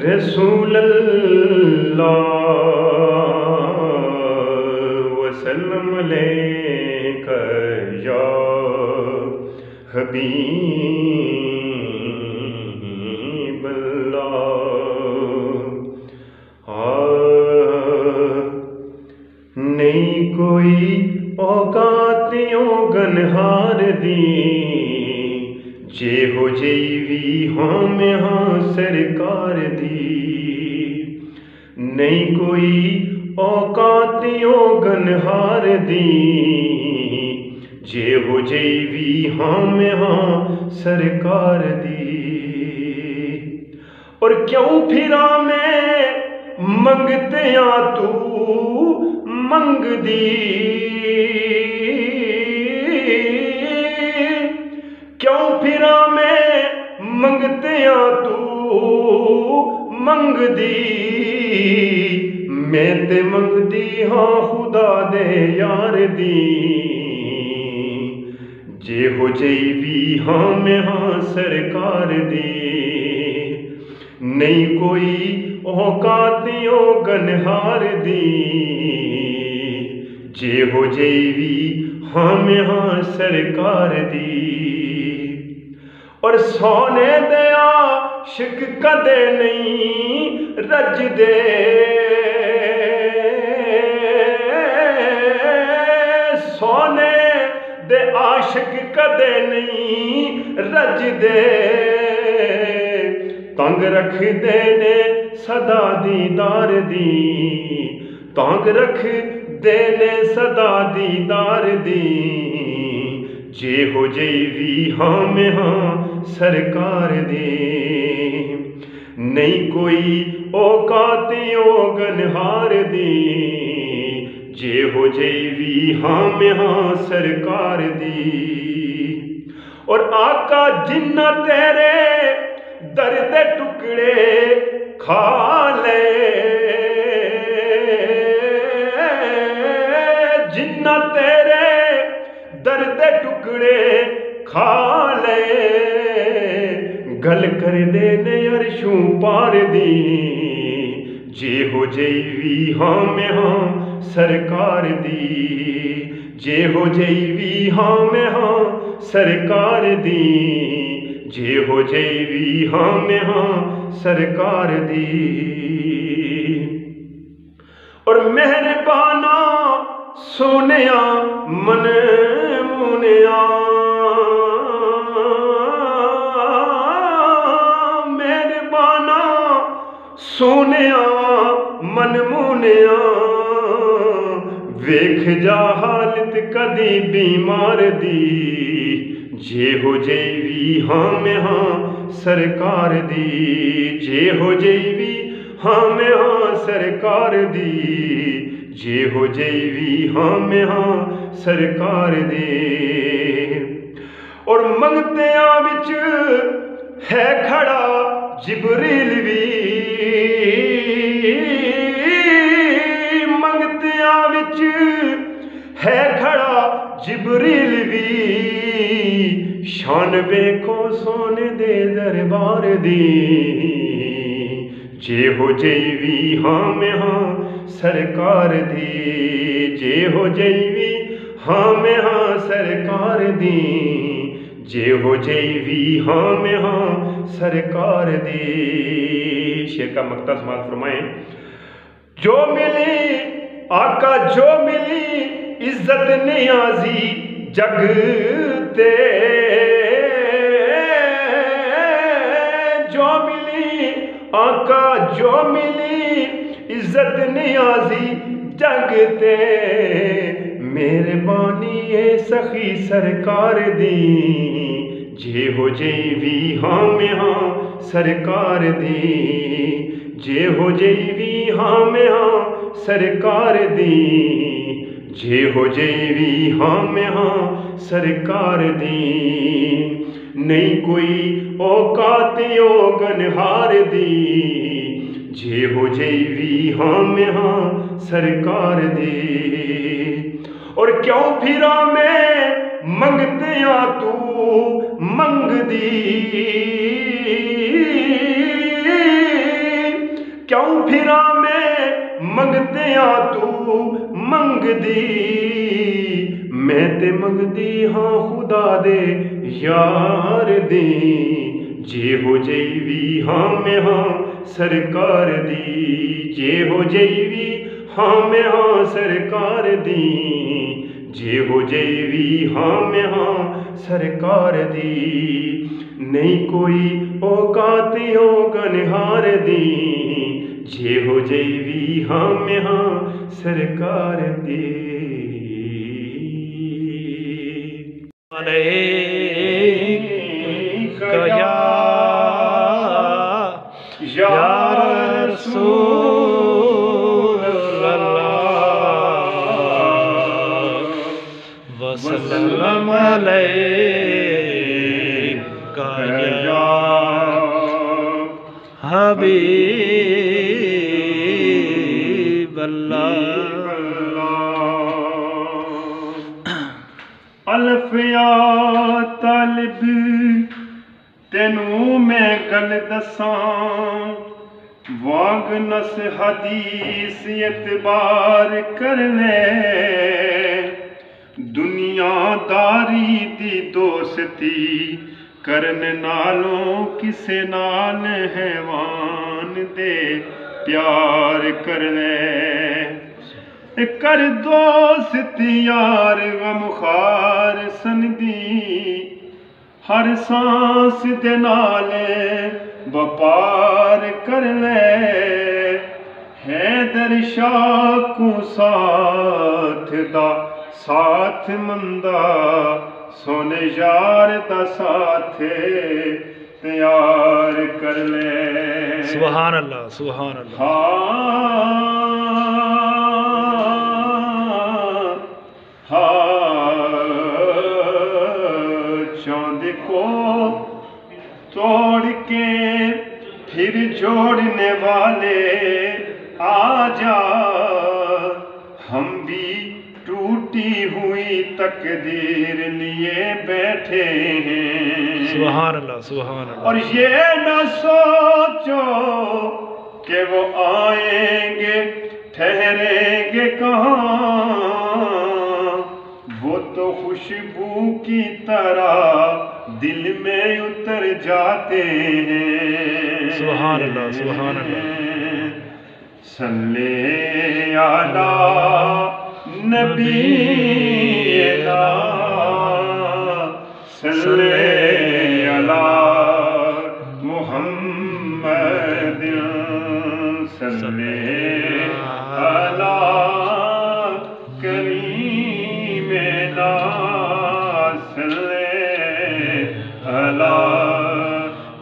رسول اللہ وسلم علیکہ یا حبیب اللہ۔ نہیں کوئی اوقاتیوں گنہار دی جے ہو جیوی ہاں میں ہاں سرکار دی۔ نہیں کوئی اوقاتیوں گنہار دی جے ہو جیوی ہاں میں ہاں سرکار دی۔ اور کیوں پھرا میں منگتیاں تو منگ دی، کیوں پھرا میں منگتیاں تو منگ دی، میں تے منگ دی ہاں خدا دے یار دی جے ہو جیوی ہاں میں ہاں سرکار دی۔ نہیں کوئی اوقاتیوں گنہار دی جے ہو جیوی ہاں میں ہاں سرکار دی۔ اور سونے دے عاشق کدے نہیں رج دے، سونے دے عاشق کدے نہیں رج دے، تنگ رکھ دے نے صدا دیدار دی، تنگ رکھ دے نے صدا دیدار دی جے ہو جیوی ہاں میں ہاں سرکار دی۔ نہیں کوئی اوقاتیوں گنہار دی جے ہو جیوی ہاں میں ہاں سرکار دی۔ اور آقا جنہ تیرے درد ٹکڑے کھا لے، جنہ تیرے درد ٹکڑے کھا لے، گل کر دے نے عرشوں پار دی جے ہو جیوی ہاں میں ہاں سرکار دی، جے ہو جیوی ہاں میں ہاں سرکار دی، جے ہو جیوی ہاں میں ہاں سرکار دی۔ اور مہربانا سونیا من مونیا، مہربانا سونیا من مونیا، ویکھ جا حالت کدی بیمار دی جے ہو جیوی ہاں میں ہاں سرکار دی، جے ہو جیوی ہاں میں ہاں سرکار دی، جے ہو جیوی ہاں میں ہاں سرکار دی۔ اور منگتیاں وچ ہے کھڑا جبریل وی، منگتیاں وچ ہے کھڑا جبریل وی، شان ویکھو سونے دے دربار دی جے ہو جیوی ہاں میں ہاں سرکار دی، جے ہو جیوی ہاں میں ہاں سرکار دی، جے ہو جیوی ہاں میں ہاں سرکار دی۔ شعر کا مقطع سماعت فرمائیں۔ جو ملی آقا جو ملی عزت نیازی جگ تے، جو ملی آقا جو ملی عزت نیازی جگ تے، مہربانی سخی سرکار دی جے ہو جیوی ہاں میں ہاں سرکار دی، جے ہو جیوی ہاں میں ہاں سرکار دی، جے ہو جیوی ہاں میں ہاں سرکار دی۔ نہیں کوئی اوقاتیوں گنہار دی جے ہو جیوی ہاں میں ہاں سرکار دی۔ اور کیوں پھرا میں منگتیاں تو منگ دی، کیوں پھرا میں منگدیاں تو منگ دی میں تے منگ دی ہاں خدا دے یار دی جے ہو جئی وی ہاں میں ہاں سرکار دی جے ہو جئی وی ہاں میں ہاں سرکار دی جے ہو جئی وی ہاں میں ہاں سرکار دی نہیں کوئی اوقات گنہار دی جے ہو جئی وی ہاں میں ہاں سرکار دی علیک یا رسول اللہ وسلم علیک یا حبیب اللہ الف یا طالب تینوں میں گل دساں واگ نس حدیث اعتبار کر لے دنیا داری دی دوستی کرن نالوں کسے نال حیوان دے پیار کر لے کر دوست یار غمخوار سندی ہر سانس دے نالے وپار کر لے حیدر شاہ کو ساتھ دا ساتھ مندہ سونے یار دا ساتھ تیار کر لے سبحان اللہ سبحان اللہ چاند کو توڑ کے پھر جوڑنے والے آ جا ہم بھی ٹوٹی ہوئی تقدیر لیے بیٹھے ہیں سبحان اللہ سبحان اللہ اور یہ نہ سوچو کہ وہ آئیں گے ٹھہریں گے کہاں وہ تو خوشبو کی طرح دل میں اتر جاتے ہیں سبحان اللہ سبحان اللہ صلی علی نبینا صلی علی محمد صلی علی کریمنا صلی علی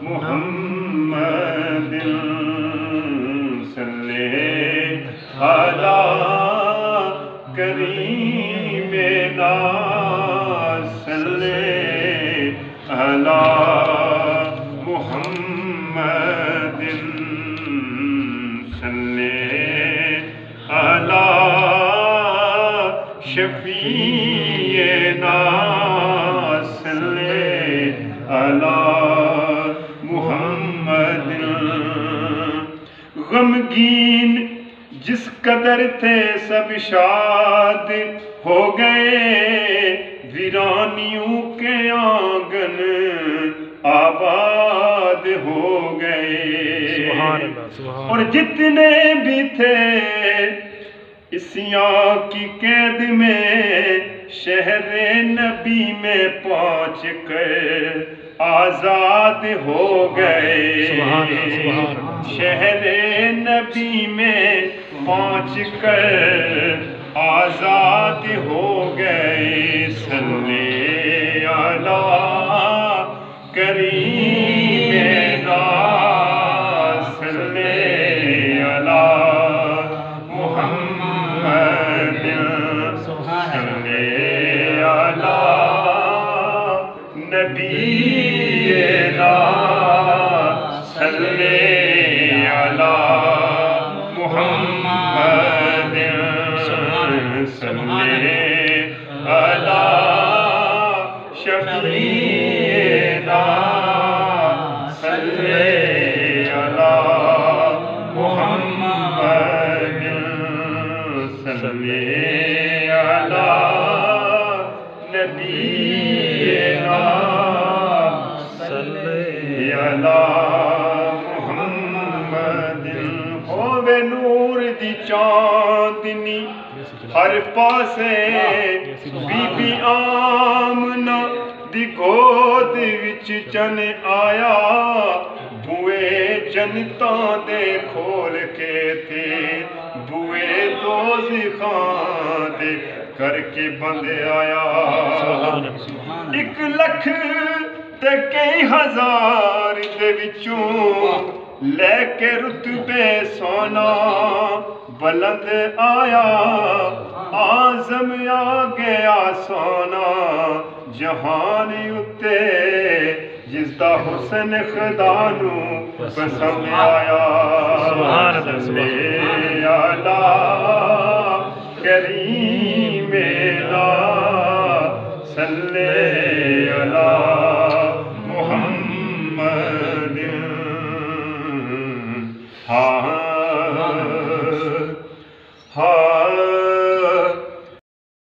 محمد صلی علی کریمنا صلی علی محمد صلی علی شفیعنا صلی علی محمد غمگین جس قدر تھے سب شاد ہو گئے ویرانیوں کے آنگن آباد ہو گئے سبحان اللہ سبحان اور جتنے بھی تھے اسیاں کی قید میں شہر نبی میں پہنچ کر آزاد ہو گئے سبحان اللہ سبحان اللہ شہر نبی میں پہنچ کر آزاد ہو گئے صلی علی کریمنا صلی علی محمد صلی علی نبینا صلی علی محمد صلی علی شفیعنا صلی علی محمد نبینا صلی علی محمد ہووے نور دی چاندنی ہر پاسے بی بی آمنہ دی گود وچ چن آیا بوئے جنتاں دے کھول کے تے بوئے دوزخاں دے کر کے بند آیا 1 لکھ تے کئی ہزار دے وچوں لے کے رتبے سونا بلند آیا آزم آ گیا سونا جہان اتے جس دا حسن خدا نو پسند آیا صلی علی کریم لا صلی علی محمد ہاں